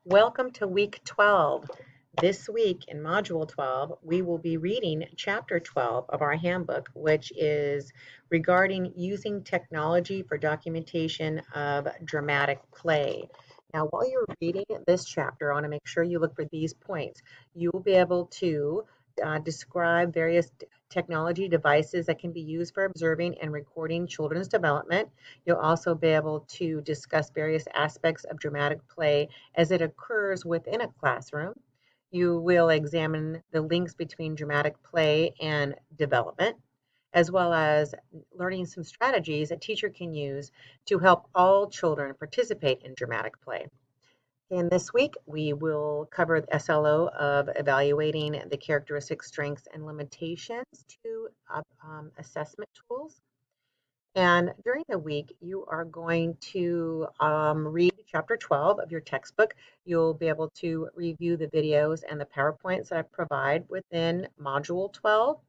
Welcome to week 12. This week in module 12, we will be reading chapter 12 of our handbook, which is regarding using technology for documentation of dramatic play. Now, while you're reading this chapter, I want to make sure you look for these points. You will be able to describe various technology devices that can be used for observing and recording children's development. You'll also be able to discuss various aspects of dramatic play as it occurs within a classroom. You will examine the links between dramatic play and development, as well as learning some strategies a teacher can use to help all children participate in dramatic play. And this week, we will cover the SLO of evaluating the characteristics, strengths, and limitations to assessment tools. And during the week, you are going to read chapter 12 of your textbook. You'll be able to review the videos and the PowerPoints that I provide within Module 12.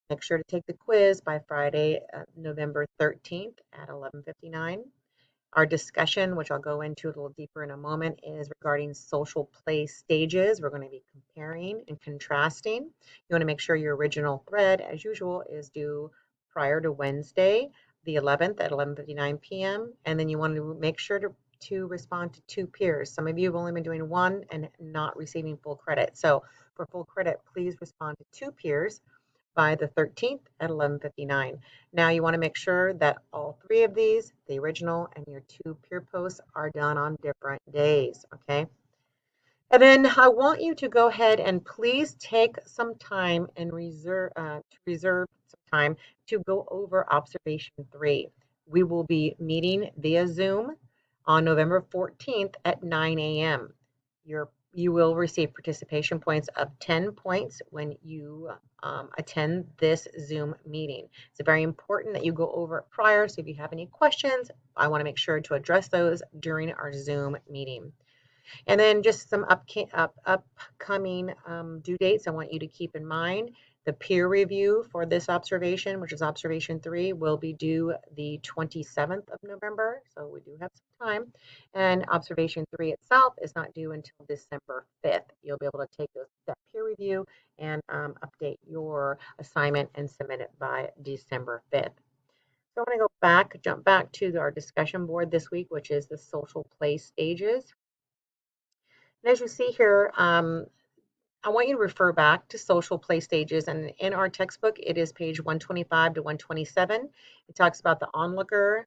Make sure to take the quiz by Friday, November 13th at 11:59. Our discussion, which I'll go into a little deeper in a moment, is regarding social play stages. We're going to be comparing and contrasting. You want to make sure your original thread, as usual, is due prior to Wednesday, the 11th at 11:59 p.m. And then you want to make sure to respond to two peers. Some of you have only been doing one and not receiving full credit. So for full credit, please respond to two peers by the 13th at 11:59. Now you want to make sure that all three of these, the original and your two peer posts, are done on different days, okay? And then I want you to go ahead and please take some time and reserve some time to go over observation 3. We will be meeting via Zoom on November 14th at 9 a.m. You will receive participation points of 10 points when you attend this Zoom meeting. It's very important that you go over it prior, so if you have any questions, I want to make sure to address those during our Zoom meeting. And then just some upcoming due dates I want you to keep in mind. The peer review for this observation, which is observation 3, will be due the 27th of November, so we do have some time. And observation 3 itself is not due until December 5th. You'll be able to take that peer review and update your assignment and submit it by December 5th. So I'm going to jump back to our discussion board this week, which is the social play stages. And as you see here, I want you to refer back to social play stages. And in our textbook, it is page 125 to 127. It talks about the onlooker,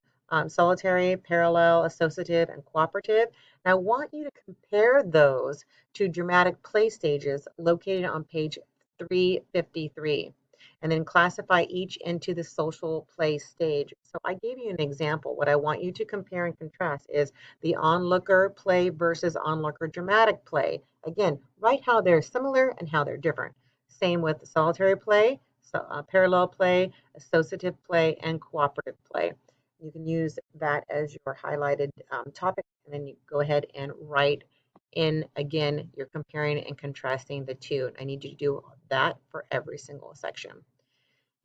solitary, parallel, associative, and cooperative. And I want you to compare those to dramatic play stages located on page 353, and then classify each into the social play stage. So I gave you an example. What I want you to compare and contrast is the onlooker play versus onlooker dramatic play. Again, write how they're similar and how they're different. Same with solitary play, parallel play, associative play, and cooperative play. You can use that as your highlighted topic, and then you go ahead and write in, again, you're comparing and contrasting the two. I need you to do that for every single section.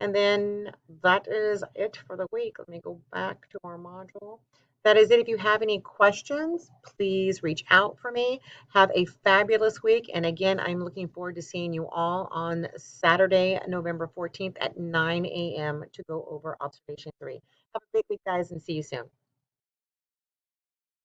And then that is it for the week. Let me go back to our module. That is it. If you have any questions, please reach out for me. Have a fabulous week. And again, I'm looking forward to seeing you all on Saturday, November 14th at 9 a.m. to go over observation 3. Have a great week, guys, and see you soon.